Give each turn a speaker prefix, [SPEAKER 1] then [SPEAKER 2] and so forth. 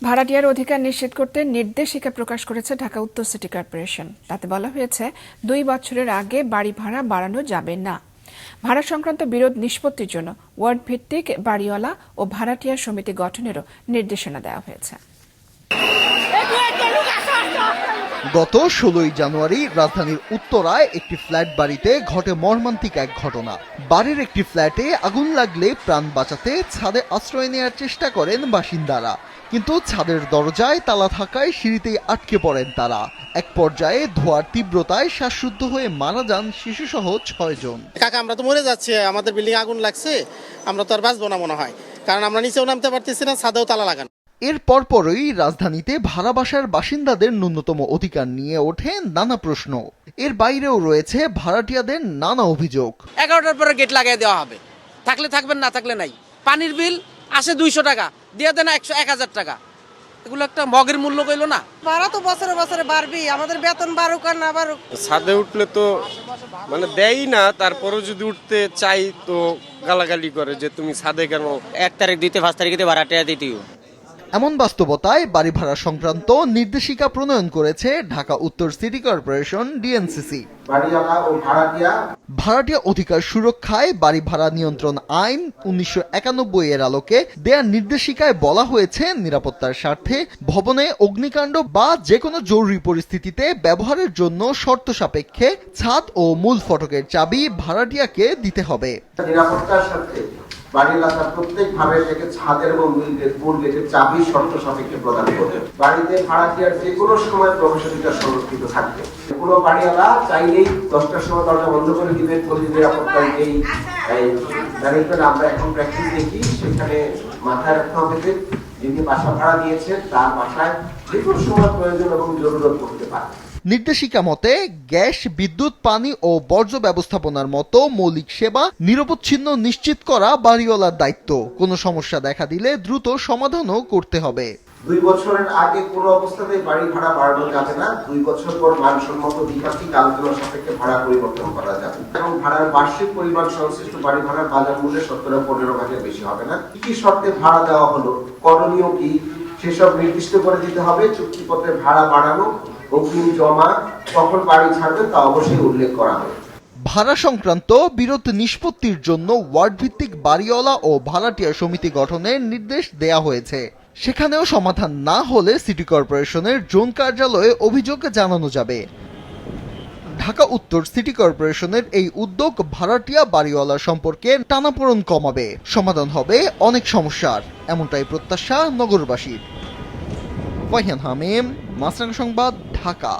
[SPEAKER 1] ভাড়াটিয়ার অধিকার নিশ্চিত করতে নির্দেশিকা প্রকাশ করেছে ঢাকা উত্তর সিটি কর্পোরেশন। তাতে বলা হয়েছে 2 বছরের আগে বাড়ি ভাড়া বাড়ানো যাবে না। ভাড়া সংক্রান্ত বিরোধ নিষ্পত্তির জন্য ওয়ার্ড ভিত্তিক বাড়িওয়ালা ও ভাড়াটিয়া সমিতি গঠনেরও নির্দেশনা দেওয়া হয়েছে।
[SPEAKER 2] গত 16 জানুয়ারি রাজধানীর উত্তরায় একটি ফ্ল্যাট বাড়িতে ঘটে মর্মান্তিক এক ঘটনা। বাড়ির একটি ফ্ল্যাটে আগুন লাগলে প্রাণ বাঁচাতে ছাদে আশ্রয় নেওয়ার চেষ্টা করেন বাসিন্দারা, কিন্তু ছাদের দরজায় তালা থাকায় সিঁড়িতেই আটকে পড়েন তারা। এক পর্যায়ে ধোঁয়ার তীব্রতায় শ্বাসরুদ্ধ হয়ে মারা যান শিশুসহ 6 জন।
[SPEAKER 3] কাকা, আমরা তো মরে যাচ্ছি, আমাদের বিল্ডিং আগুন লাগছে, আমরা তো আর বাঁচবো না মনে হয়, কারণ আমরা নিচেও নামতে পারতেছি না, ছাদেও তালা লাগানো।
[SPEAKER 2] এর পরপরই রাজধানীতে ভাড়া বাসার বাসিন্দাদের ন্যূনতম অধিকার নিয়ে ওঠে নানা প্রশ্ন। এর বাইরেও রয়েছে ভাড়াটিয়াদের নানা অভিযোগ।
[SPEAKER 4] 11টার পরে গেট লাগিয়ে দেওয়া হবে, থাকলে থাকবেন, না থাকলে নাই। পানির বিল আসে 200 টাকা, দিয়ে দেন 1000 টাকা। এগুলো একটা মগের মূল্য কইলো না।
[SPEAKER 5] ভাড়া তো বছরে বছরে বাড়বে, আমাদের বেতন বাড়ুক আর না বাড়ুক।
[SPEAKER 6] ছাদে উঠলে তো দেয়ই না, তারপরেও যদি উঠতে চাই তো গালাগালি করে যে তুমি ছাদে কেন।
[SPEAKER 7] 1 তারিখ দিতে 5 তারিখে ভাড়াটিয়া দিতেও।
[SPEAKER 2] এমন বাস্তবতায় বাড়ি ভাড়া সংক্রান্ত নির্দেশিকা প্রণয়ন করেছে ঢাকা উত্তর সিটি কর্পোরেশন ডিএনসিসি। ভাড়াটিয়া অধিকার সুরক্ষায় বাড়ি ভাড়া নিয়ন্ত্রণ আইন 1991 এর আলোকে দেয়া নির্দেশিকায় বলা হয়েছে, নিরাপত্তার স্বার্থে ভবনে অগ্নিকাণ্ড বা যে কোনো জরুরি পরিস্থিতিতে ব্যবহারের জন্য শর্ত সাপেক্ষে ছাদ ও মূল ফটকের চাবি ভাড়াটিয়াকে দিতে হবে।
[SPEAKER 8] নিরাপত্তার স্বার্থে বাড়ি এলাকার প্রত্যেক ভাবে থেকে ছাদের এবং মূল গেটের চাবি শর্ত সাপেক্ষে প্রদান করবে। বাড়িতে ভাড়াটিয়ার যে কোনো সময় প্রবেশাধিকার সংরক্ষিত থাকবে। কোনো বাড়িওয়ালা চাইলেই 10টার সময় দরজা বন্ধ করে দিবে। প্রতি নিরাপত্তার এই ম্যানেজমেন্ট আমরা এখন প্র্যাকটিস দেখি, সেখানে মাথায় রাখতে হবে যে যিনি বাসা ভাড়া দিয়েছেন তার বাসায় যে কোনো সময় প্রয়োজন এবং জরুরত পড়তে পারে।
[SPEAKER 2] নির্দেশিকা মতে গ্যাস, বিদ্যুৎ, পানি ও বর্জ্য ব্যবস্থাপনার মতো মৌলিক সেবা নিরবচ্ছিন্ন নিশ্চিত করা বাড়িওয়ালার দায়িত্ব। কোনো সমস্যা দেখা দিলে দ্রুত সমাধানও করতে হবে।
[SPEAKER 8] 2 বছরের আগে কোনো অবস্থাতেই বাড়ি ভাড়া বাড়ানো যাবে না। 2 বছর পর মানসম্মত দ্বিপাক্ষিক আলোচনা সাপেক্ষে ভাড়া পরিবর্তন করা যাবে এবং ভাড়ার বার্ষিক পরিমাণ সংশ্লিষ্ট বাড়ি ভাড়ার বাজার মূল্যে 17-15 ভাগের বেশি হবে না। কি শর্তে ভাড়া দেওয়া হলো, করণীয় কি, সেসব নির্দিষ্ট করে দিতে হবে। চুক্তিপত্রে ভাড়া বাড়ানো, অগ্রিম জমা, কখন বাড়ি ছাড়বে তা অবশ্যই উল্লেখ করা হবে।
[SPEAKER 2] ভাড়া সংক্রান্ত বিরোধ নিষ্পত্তির জন্য ওয়ার্ড ভিত্তিক বাড়িওয়ালা ও ভাড়াটিয়া সমিতি গঠনের নির্দেশ দেয়া হয়েছে। সেখানেও সমাধান না হলে সিটি কর্পোরেশনের জোন কার্যালয়ে অভিযোগ জানানো যাবে। ঢাকা উত্তর সিটি কর্পোরেশনের এই উদ্যোগ ভাড়াটিয়া বাড়িওয়ালা সম্পর্কে টানাপোড়েন কমাবে, সমাধান হবে অনেক সমস্যার, এমনটাই প্রত্যাশা নগরবাসীর। ফাহিয়ান হামিম, মাছরাঙা সংবাদ, ঢাকা।